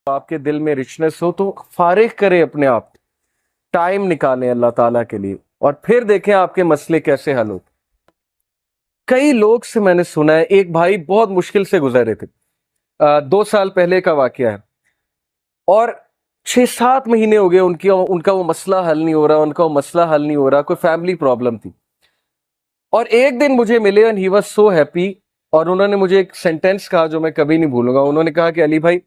آپ کے دل میں رچنس ہو تو فارغ کریں اپنے آپ، ٹائم نکالیں اللہ تعالیٰ کے لیے، اور پھر دیکھیں آپ کے مسئلے کیسے حل ہوتے۔ کئی لوگ سے میں نے سنا ہے، ایک بھائی بہت مشکل سے گزرے تھے، 2 سال پہلے کا واقعہ ہے، اور 6-7 مہینے ہو گئے ان کا وہ مسئلہ حل نہیں ہو رہا، ان کا وہ مسئلہ حل نہیں ہو رہا، کوئی فیملی پرابلم تھی۔ اور ایک دن مجھے ملے and he was so happy، اور انہوں نے مجھے ایک سینٹینس کہا جو میں کبھی نہیں بھولوں گا۔ انہوں نے کہا کہ علی بھائی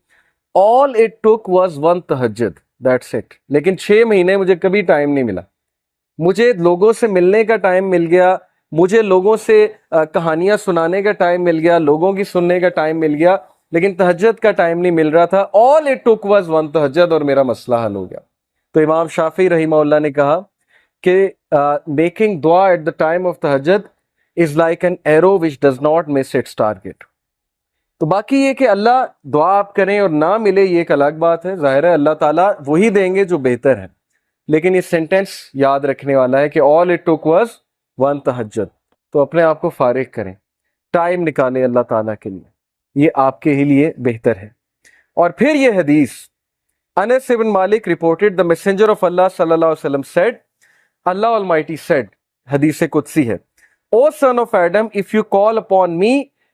all it took was one تہجد، that's it۔ لیکن 6 مہینے مجھے کبھی ٹائم نہیں ملا، مجھے لوگوں سے ملنے کا ٹائم مل گیا، مجھے لوگوں سے کہانیاں سنانے کا ٹائم مل گیا، لوگوں کی سننے کا ٹائم مل گیا، لیکن تہجد کا ٹائم نہیں مل رہا تھا۔ all it took was one تہجد، اور میرا مسئلہ حل ہو گیا۔ تو امام شافعی رحمہ اللہ نے کہا کہ میکنگ دعا ایٹ دا ٹائم آف تہجد is like an arrow which does not miss its target. تو باقی یہ کہ اللہ دعا آپ کریں اور نہ ملے یہ ایک الگ بات ہے، ظاہر ہے اللہ تعالیٰ وہی دیں گے جو بہتر ہے، لیکن یہ سینٹینس یاد رکھنے والا ہے کہ all it took was one تہجد۔ تو اپنے آپ کو فارغ کریں، ٹائم نکالیں اللہ تعالیٰ کے لیے، یہ آپ کے ہی لیے بہتر ہے۔ اور پھر یہ حدیث، انس بن مالک reported the messenger of Allah صلی اللہ علیہ وسلم said، Allah Almighty said، حدیث قدسی ہے، O son of Adam, if you call upon me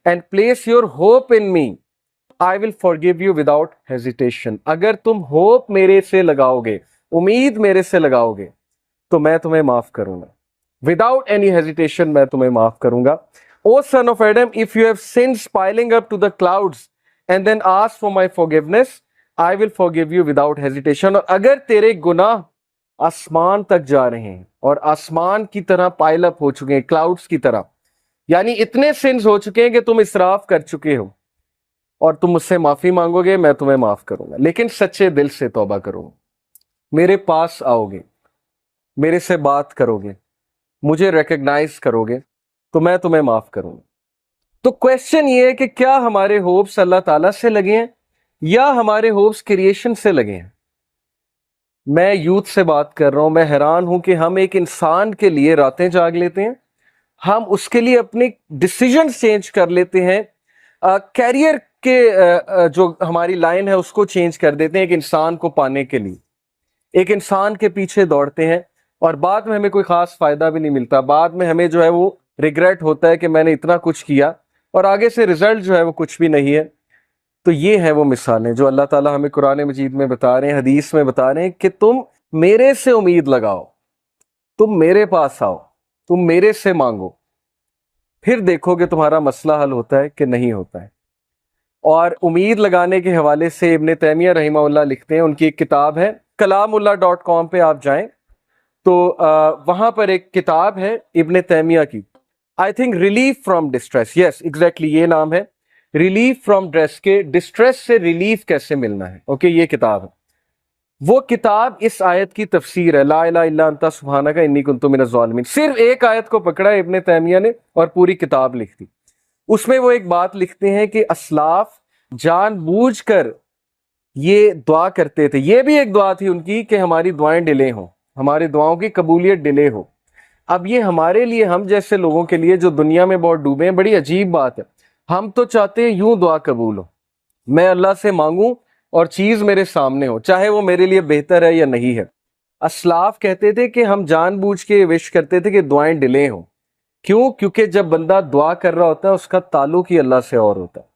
and place your hope in me, I will forgive you without hesitation۔ اگر تم ہوپ میرے سے لگاؤ گے، امید میرے سے لگاؤ گے، تو میں تمہیں معاف کروں گا، without any hesitation میں تمہیں معاف کروں گا۔ O son of Adam, if you have sins piling up to the clouds and then ask for my forgiveness, I will forgive you without hesitation۔ اور اگر تیرے گناہ آسمان تک جا رہے ہیں اور آسمان کی طرح پائل اپ ہو چکے ہیں، کلاؤڈز کی طرح، یعنی اتنے سنز ہو چکے ہیں کہ تم اسراف کر چکے ہو، اور تم مجھ سے معافی مانگو گے، میں تمہیں معاف کروں گا، لیکن سچے دل سے توبہ کرو گے، میرے پاس آؤ گے، میرے سے بات کرو گے، مجھے ریکگنائز کرو گے، تو میں تمہیں معاف کروں گا۔ تو کویسچن یہ ہے کہ کیا ہمارے ہوپس اللہ تعالیٰ سے لگے ہیں یا ہمارے ہوپس کریشن سے لگے ہیں؟ میں یوتھ سے بات کر رہا ہوں، میں حیران ہوں کہ ہم ایک انسان کے لیے راتیں جاگ لیتے ہیں، ہم اس کے لیے اپنے ڈیسیجنز چینج کر لیتے ہیں، کیریئر کے جو ہماری لائن ہے اس کو چینج کر دیتے ہیں ایک انسان کو پانے کے لیے، ایک انسان کے پیچھے دوڑتے ہیں، اور بعد میں ہمیں کوئی خاص فائدہ بھی نہیں ملتا، بعد میں ہمیں جو ہے وہ ریگریٹ ہوتا ہے کہ میں نے اتنا کچھ کیا اور آگے سے رزلٹ جو ہے وہ کچھ بھی نہیں ہے۔ تو یہ ہیں وہ مثالیں جو اللہ تعالیٰ ہمیں قرآن مجید میں بتا رہے ہیں، حدیث میں بتا رہے ہیں کہ تم میرے سے امید لگاؤ، تم میرے پاس آؤ، تم میرے سے مانگو، پھر دیکھو کہ تمہارا مسئلہ حل ہوتا ہے کہ نہیں ہوتا ہے۔ اور امید لگانے کے حوالے سے ابن تیمیہ رحمہ اللہ لکھتے ہیں، ان کی ایک کتاب ہے kalamullah.com پہ آپ جائیں تو وہاں پر ایک کتاب ہے ابن تیمیہ کی، I think relief from distress, yes exactly یہ نام ہے، ریلیف فرام ڈسٹریس سے ریلیف کیسے ملنا ہے، اوکے یہ کتاب ہے۔ وہ کتاب اس آیت کی تفسیر ہے، لا الہ الا انت سبحانک انی کنت من الظالمین، صرف ایک آیت کو پکڑا ہے ابن تیمیہ نے اور پوری کتاب لکھ دی۔ اس میں وہ ایک بات لکھتے ہیں کہ اسلاف جان بوجھ کر یہ دعا کرتے تھے، یہ بھی ایک دعا تھی ان کی کہ ہماری دعائیں ڈیلے ہوں، ہماری دعاؤں کی قبولیت ڈیلے ہو۔ اب یہ ہمارے لیے، ہم جیسے لوگوں کے لیے جو دنیا میں بہت ڈوبے ہیں، بڑی عجیب بات ہے۔ ہم تو چاہتے ہیں یوں دعا قبول ہو، میں اللہ سے مانگوں اور چیز میرے سامنے ہو، چاہے وہ میرے لیے بہتر ہے یا نہیں ہے۔ اسلاف کہتے تھے کہ ہم جان بوجھ کے وش کرتے تھے کہ دعائیں ڈیلے ہوں، کیوں؟ کیونکہ جب بندہ دعا کر رہا ہوتا ہے اس کا تعلق ہی اللہ سے اور ہوتا ہے،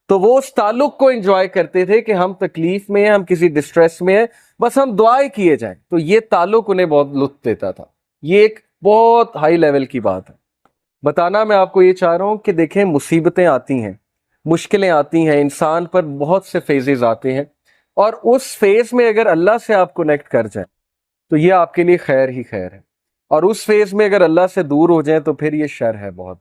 تو وہ اس تعلق کو انجوائے کرتے تھے کہ ہم تکلیف میں ہیں، ہم کسی ڈسٹریس میں ہیں، بس ہم دعائیں کیے جائیں، تو یہ تعلق انہیں بہت لطف دیتا تھا۔ یہ ایک بہت ہائی لیول کی بات ہے۔ بتانا میں آپ کو یہ چاہ رہا ہوں کہ دیکھیں مصیبتیں آتی ہیں، مشکلیں آتی ہیں، انسان پر بہت سے فیزز آتے ہیں، اور اس فیز میں اگر اللہ سے آپ کنیکٹ کر جائیں تو یہ آپ کے لیے خیر ہی خیر ہے، اور اس فیز میں اگر اللہ سے دور ہو جائیں تو پھر یہ شر ہے بہت۔